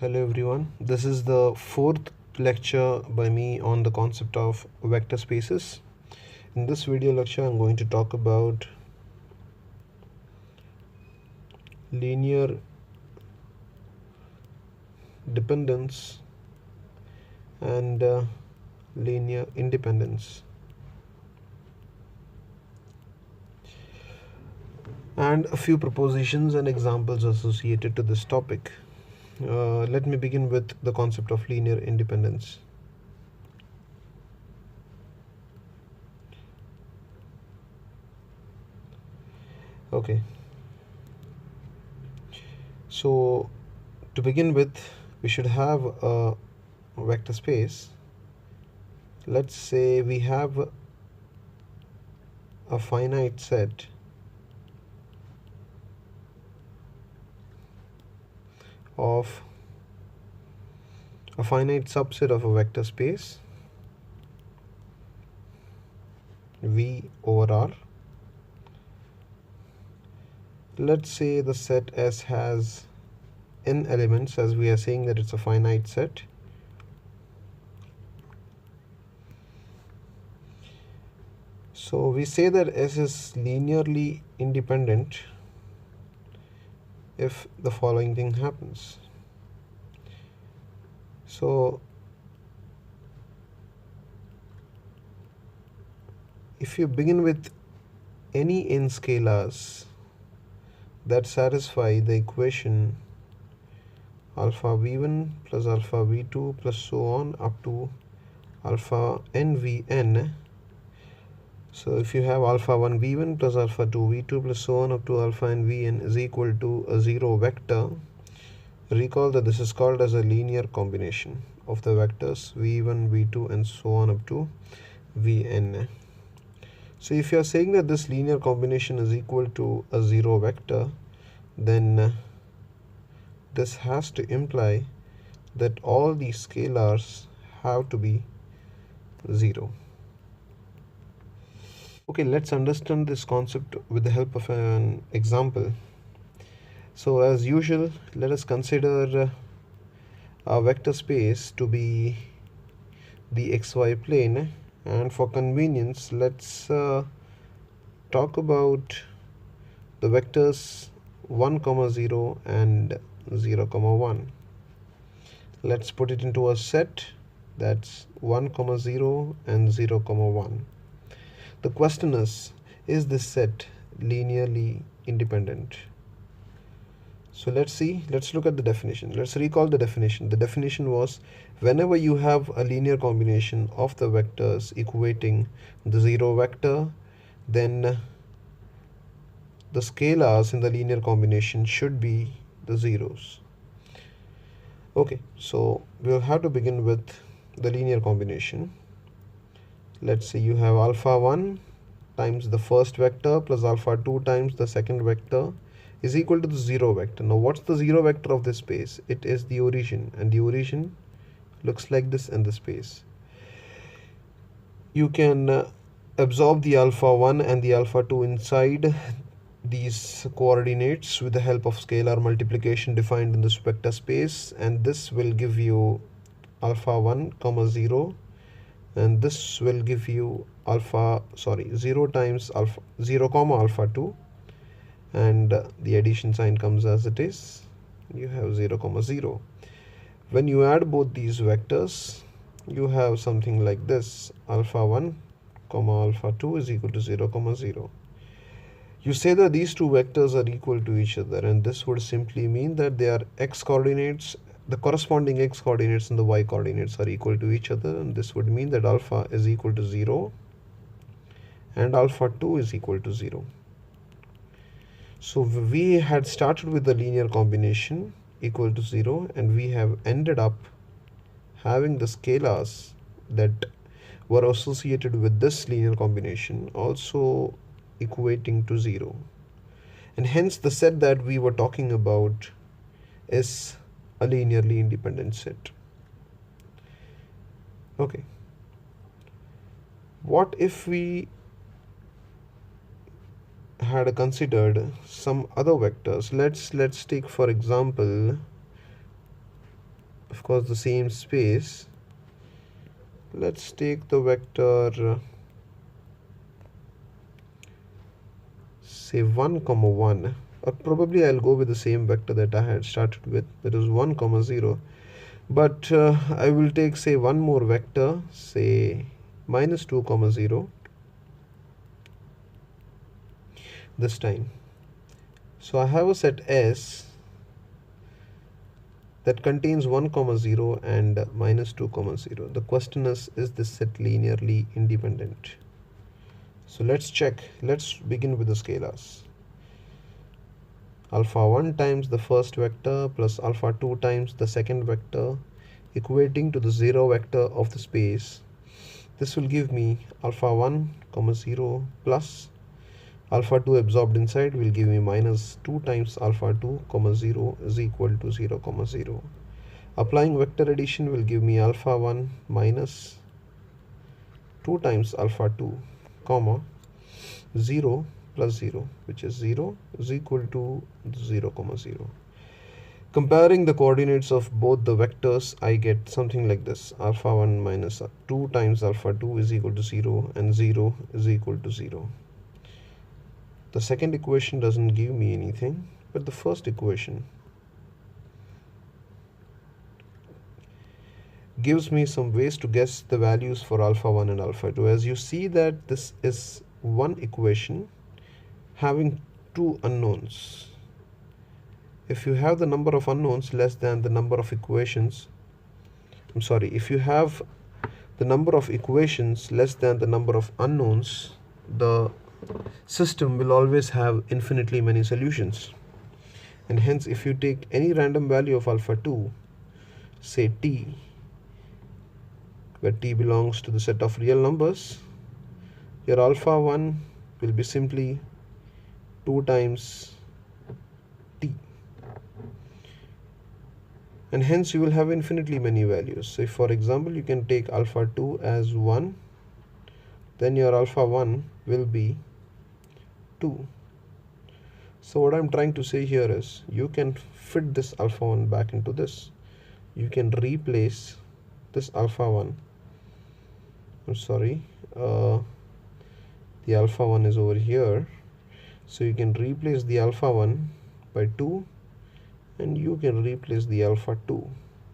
Hello everyone, this is the fourth lecture by me on the concept of vector spaces. In this video lecture I'm going to talk about linear dependence and linear independence, and a few propositions and examples associated to this topic. Let me begin with the concept of linear independence. Okay, so to begin with, we should have a vector space. Let's say we have a finite set of a finite subset of a vector space V over R. Let's say the set S has n elements, as we are saying that it's a finite set. So we say that S is linearly independent if the following thing happens. So if you begin with any n scalars that satisfy the equation alpha v1 plus alpha v2 plus so on up to alpha n vn. So if you have alpha 1 v1 plus alpha 2 v2 plus so on up to alpha n vn is equal to a zero vector, recall that this is called as a linear combination of the vectors v1, v2 and so on up to vn. So if you are saying that this linear combination is equal to a zero vector, then this has to imply that all these scalars have to be 0. Okay, let's understand this concept with the help of an example. So as usual, let us consider a vector space to be the xy plane, and for convenience let's talk about the vectors 1, 0 and 0, 1. Let's put it into a set that's 1, 0 and 0, 1. The question is this set linearly independent? So let's look at the definition. Let's recall the definition. The definition was, whenever you have a linear combination of the vectors equating the zero vector, then the scalars in the linear combination should be the zeros. Okay, so we'll have to begin with the linear combination. Let's say you have alpha 1 times the first vector plus alpha 2 times the second vector is equal to the zero vector. Now what's the zero vector of this space? It is the origin, and the origin looks like this in the space. You can absorb the alpha 1 and the alpha 2 inside these coordinates with the help of scalar multiplication defined in this vector space, and this will give you alpha 1 comma 0, and this will give you 0 times alpha 0 comma alpha 2, and the addition sign comes as it is. You have 0 comma 0. When you add both these vectors, you have something like this: alpha 1 comma alpha 2 is equal to 0 comma 0. You say that these two vectors are equal to each other, and this would simply mean that their x coordinates, the corresponding x coordinates and the y coordinates are equal to each other, and this would mean that alpha is equal to 0 and alpha 2 is equal to 0. So we had started with the linear combination equal to 0, and we have ended up having the scalars that were associated with this linear combination also equating to 0, and hence the set that we were talking about is a linearly independent set. Okay, what if we had considered some other vectors? Let's take for example of course the same space. Let's take the vector say 1 comma 1, or probably I'll go with the same vector that I had started with, that is 1 comma 0, but I will take say one more vector, say minus 2 comma 0 this time. So I have a set S that contains 1 comma 0 and minus 2 comma 0. The question is this set linearly independent? So let's check. Let's begin with the scalars. Alpha 1 times the first vector plus alpha 2 times the second vector, equating to the 0 vector of the space. This will give me alpha 1 comma 0 plus alpha 2 absorbed inside will give me minus 2 times alpha 2 comma 0 is equal to 0 comma 0. Applying vector addition will give me alpha 1 minus 2 times alpha 2 comma 0 plus 0, which is 0 is equal to 0 comma 0. Comparing the coordinates of both the vectors, I get something like this: alpha 1 minus 2 times alpha 2 is equal to 0 and 0 is equal to 0. The second equation doesn't give me anything, but the first equation gives me some ways to guess the values for alpha 1 and alpha 2. As you see that this is one equation having two unknowns. If you have the number of unknowns less than the number of equations, if you have the number of equations less than the number of unknowns, the system will always have infinitely many solutions. And hence, if you take any random value of alpha 2, say t, where t belongs to the set of real numbers, your alpha 1 will be simply 2 times t, and hence you will have infinitely many values. So if, for example, you can take alpha 2 as 1, then your alpha 1 will be 2. So what I'm trying to say here is you can fit this alpha 1 back into this. You can replace this alpha 1. The alpha 1 is over here. So you can replace the alpha 1 by 2, and you can replace the alpha 2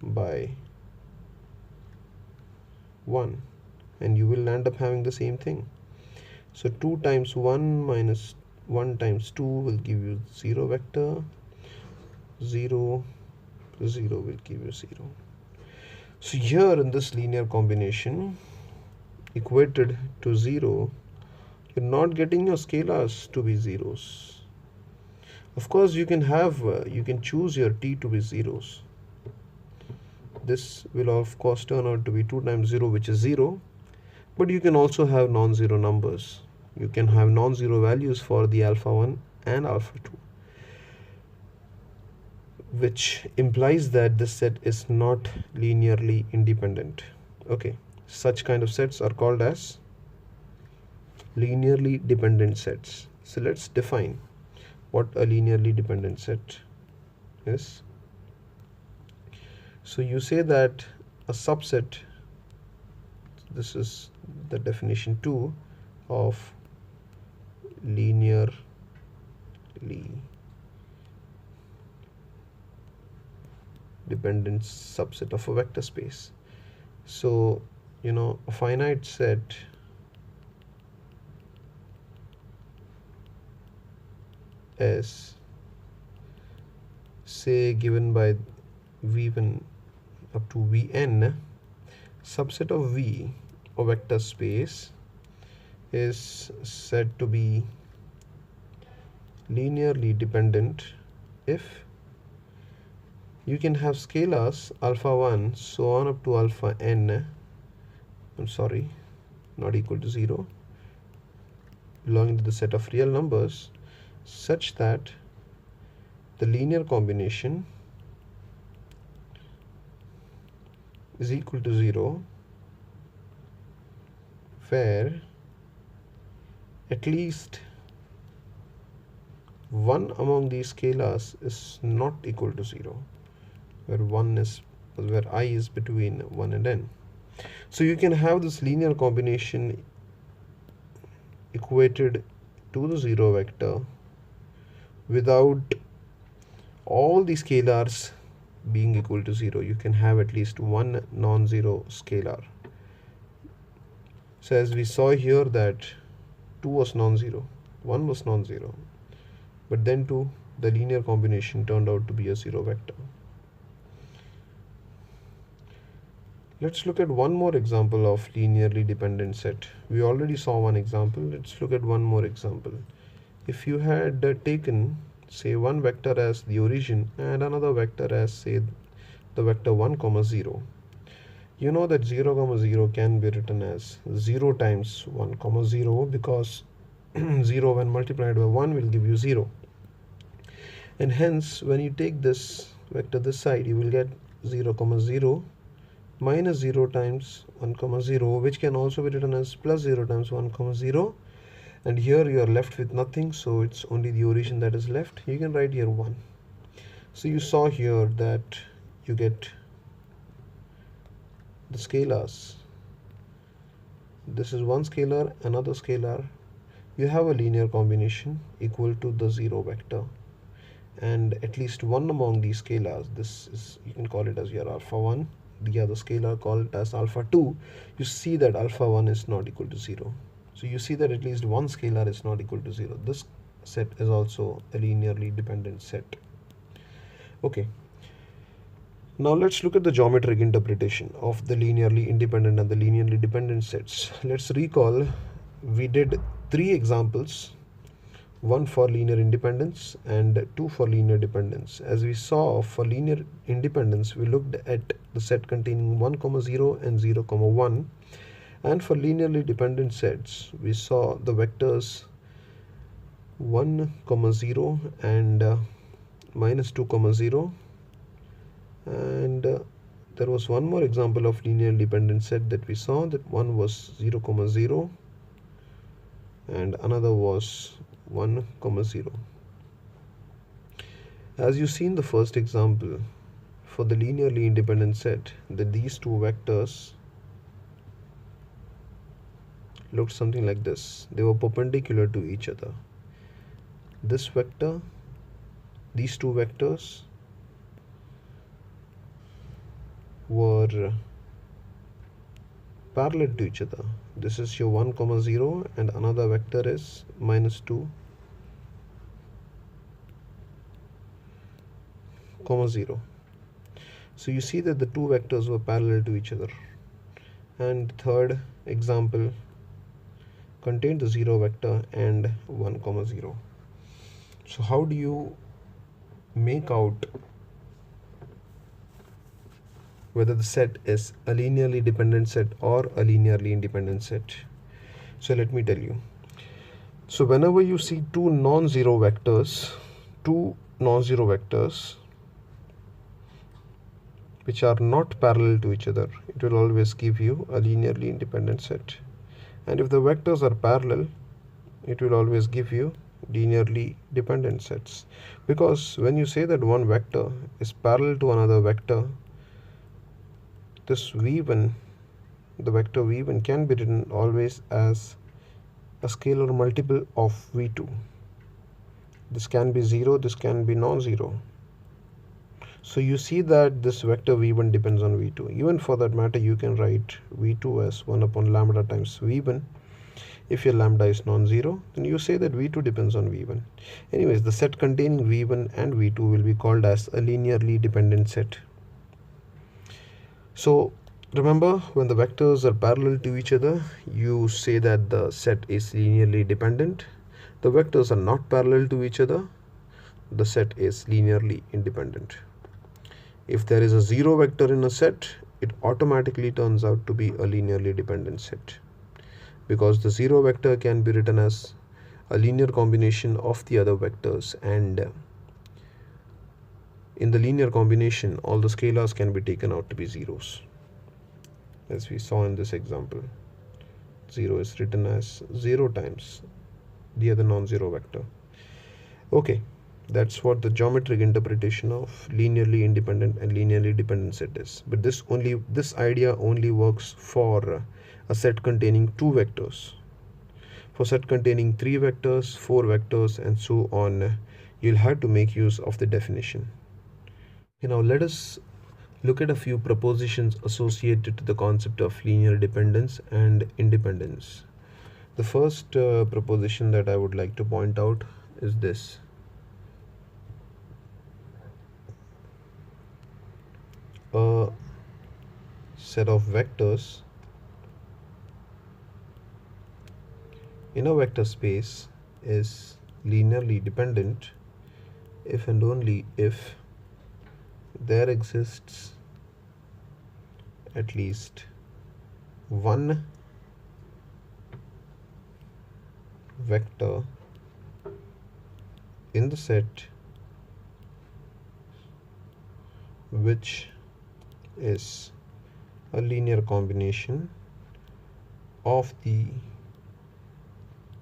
by 1, and you will end up having the same thing. So 2 times 1 minus 1 times 2 will give you 0 vector. 0 plus 0 will give you 0. So here in this linear combination equated to 0, you're not getting your scalars to be zeros. Of course, you can choose your t to be zeros. This will of course turn out to be 2 times 0, which is 0. But you can also have non-zero numbers. You can have non-zero values for the alpha 1 and alpha 2, which implies that this set is not linearly independent. Okay, such kind of sets are called as linearly dependent sets. So let's define what a linearly dependent set is. So you say that a subset, this is the definition 2 of linearly dependent subset of a vector space. So a finite set is, say, given by v1 up to vn, subset of v, a vector space, is said to be linearly dependent if you can have scalars alpha 1 so on up to alpha n, not equal to 0, belonging to the set of real numbers, such that the linear combination is equal to 0, where at least one among these scalars is not equal to 0, where one is where I is between 1 and n. So you can have this linear combination equated to the 0 vector without all the scalars being equal to 0. You can have at least one non-zero scalar. So as we saw here that 2 was non-zero, 1 was non-zero, but then 2, the linear combination turned out to be a 0 vector. Let's look at one more example of linearly dependent set. We already saw one example. Let's look at one more example. If you had taken, say, one vector as the origin and another vector as, say, the vector 1 comma 0, you know that 0 comma 0 can be written as 0 times 1 comma 0, because 0 when multiplied by 1 will give you 0. And hence when you take this vector this side, you will get 0 comma 0 minus 0 times 1 comma 0, which can also be written as plus 0 times 1 comma 0. And here you are left with nothing, so it's only the origin that is left. You can write here 1. So you saw here that you get the scalars. This is one scalar, another scalar. You have a linear combination equal to the 0 vector, and at least one among these scalars, this is, you can call it as your alpha 1, the other scalar, call it as alpha 2. You see that alpha 1 is not equal to 0. So you see that at least one scalar is not equal to 0. This set is also a linearly dependent set. Okay. Now let's look at the geometric interpretation of the linearly independent and the linearly dependent sets. Let's recall, we did 3 examples, one for linear independence and 2 for linear dependence. As we saw, for linear independence, we looked at the set containing 1 comma 0 and 0 comma 1. And for linearly dependent sets, we saw the vectors 1 comma 0 and minus 2 comma 0. And there was one more example of linear dependent set that we saw, that one was 0 comma 0 and another was 1 comma 0. As you see in the first example, for the linearly independent set, that these two vectors looked something like this. They were perpendicular to each other. This vector, these two vectors were parallel to each other. This is your 1 comma 0 and another vector is minus 2 comma 0. So you see that the two vectors were parallel to each other. And the third example contained the 0 vector and 1 comma 0. So how do you make out whether the set is a linearly dependent set or a linearly independent set? So let me tell you. So whenever you see two non-zero vectors which are not parallel to each other, it will always give you a linearly independent set. And if the vectors are parallel, it will always give you linearly dependent sets. Because when you say that one vector is parallel to another vector, this v1, the vector v1, can be written always as a scalar multiple of v2. This can be 0, this can be non-zero. So you see that this vector v1 depends on v2. Even for that matter, you can write v2 as 1 upon lambda times v1. If your lambda is non-zero, then you say that v2 depends on v1. Anyways, the set containing v1 and v2 will be called as a linearly dependent set. So remember, when the vectors are parallel to each other, you say that the set is linearly dependent. The vectors are not parallel to each other, the set is linearly independent. If there is a 0 vector in a set, it automatically turns out to be a linearly dependent set, because the 0 vector can be written as a linear combination of the other vectors, and in the linear combination, all the scalars can be taken out to be zeros. As we saw in this example, 0 is written as 0 times the other non-zero vector. Okay, That's what the geometric interpretation of linearly independent and linearly dependent set is. But this idea only works for a set containing two vectors. For set containing three vectors, four vectors, and so on, you'll have to make use of the definition. Now let us look at a few propositions associated to the concept of linear dependence and independence. The first proposition that I would like to point out is this. A set of vectors in a vector space is linearly dependent if and only if there exists at least one vector in the set which is a linear combination of the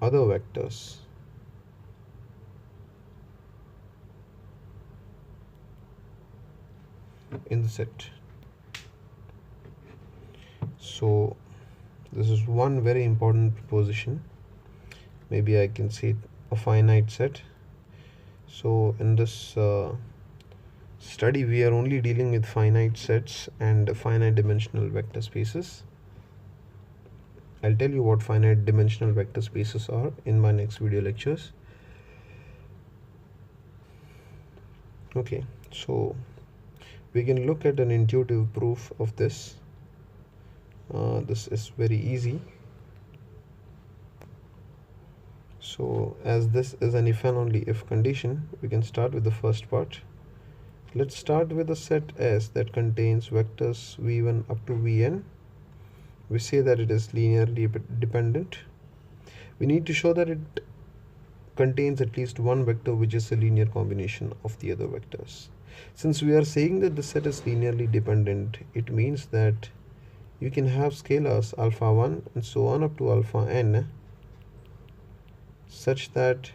other vectors in the set. So this is one very important proposition. Maybe I can say a finite set. So in this study we are only dealing with finite sets and finite dimensional vector spaces. I'll tell you what finite dimensional vector spaces are in my next video lectures. Okay, so we can look at an intuitive proof of this. This is very easy. So as this is an if and only if condition, we can start with the first part. Let's start with a set S that contains vectors v1 up to vn. We say that it is linearly dependent. We need to show that it contains at least one vector which is a linear combination of the other vectors. Since we are saying that the set is linearly dependent, it means that you can have scalars alpha 1 and so on up to alpha n such that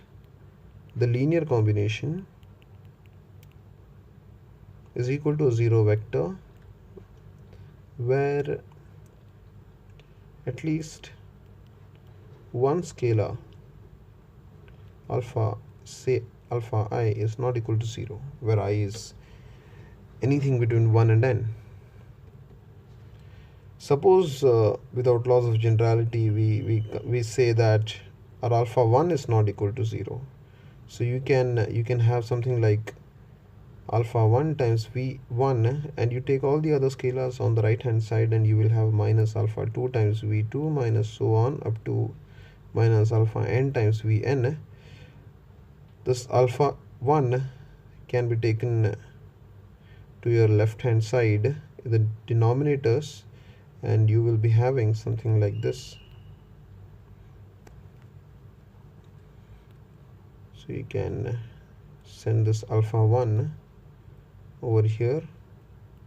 the linear combination is equal to a zero vector where at least one scalar alpha, say alpha I, is not equal to 0, where I is anything between 1 and n. Suppose without laws of generality we say that our alpha 1 is not equal to 0. So you can have something like alpha 1 times v1, and you take all the other scalars on the right hand side and you will have minus alpha 2 times v2 minus so on up to minus alpha n times vn. This alpha 1 can be taken to your left hand side, the denominators, and you will be having something like this. So you can send this alpha 1 over here,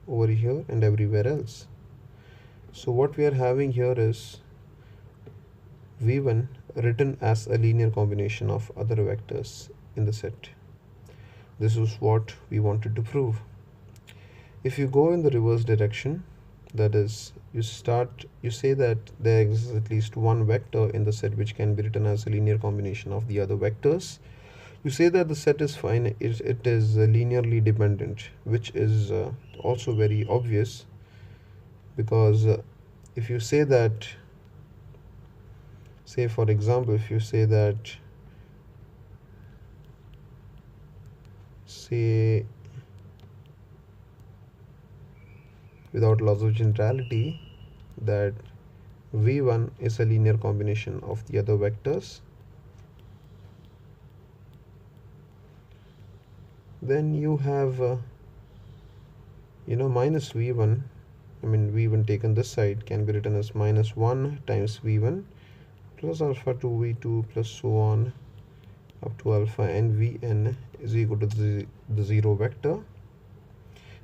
and everywhere else. So what we are having here is v1 written as a linear combination of other vectors in the set. This is what we wanted to prove. If you go in the reverse direction, that is, you say that there exists at least one vector in the set which can be written as a linear combination of the other vectors. You say that the set is fine, it is linearly dependent, which is also very obvious, because if you say that, say for example, if you say that, say without laws of generality, that v1 is a linear combination of the other vectors, then you have minus v1, v1 taken this side can be written as minus 1 times v1 plus alpha 2 v2 plus so on up to alpha n vn is equal to the zero vector.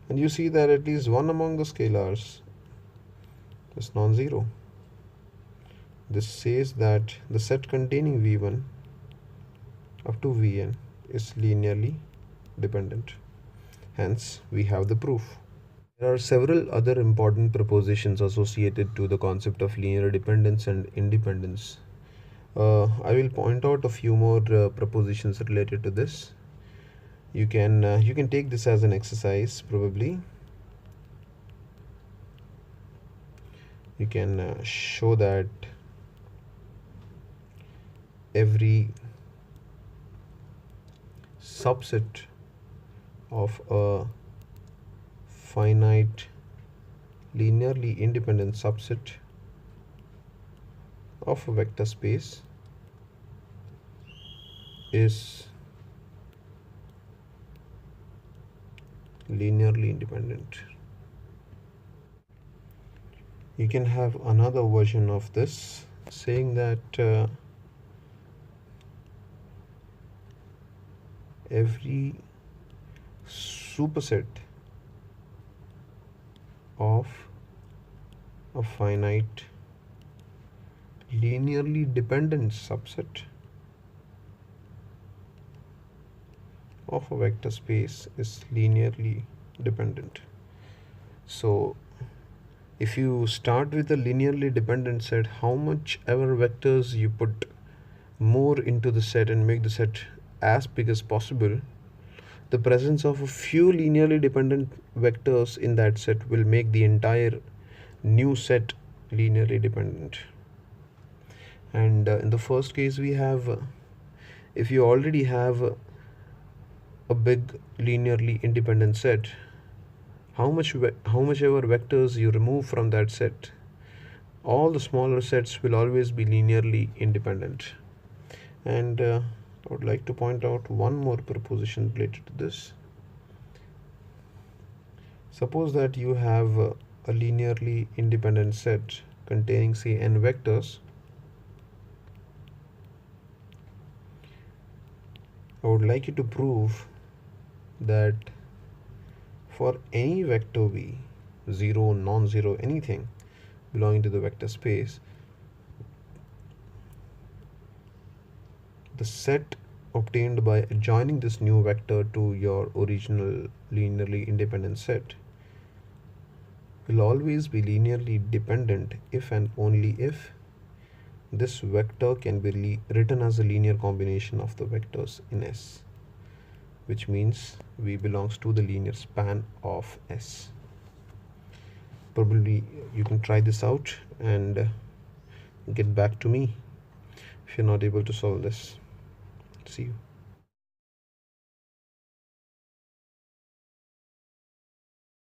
And you see that at least one among the scalars is non-zero. This says that the set containing v1 up to vn is linearly dependent. Hence, we have the proof. There are several other important propositions associated to the concept of linear dependence and independence. I will point out a few more propositions related to this. You can take this as an exercise. Probably you can show that every subset of a finite linearly independent subset of a vector space is linearly independent. You can have another version of this saying that every superset of a finite linearly dependent subset of a vector space is linearly dependent. So if you start with a linearly dependent set, how much ever vectors you put more into the set and make the set as big as possible, the presence of a few linearly dependent vectors in that set will make the entire new set linearly dependent. And in the first case, we have if you already have a big linearly independent set, how much ever vectors you remove from that set, all the smaller sets will always be linearly independent. And I would like to point out one more proposition related to this. Suppose that you have a linearly independent set containing, say, n vectors. I would like you to prove that for any vector v, 0, non-zero, anything belonging to the vector space, the set obtained by adjoining this new vector to your original linearly independent set will always be linearly dependent if and only if this vector can be written as a linear combination of the vectors in S, which means V belongs to the linear span of S. Probably you can try this out and get back to me if you're not able to solve this. See you.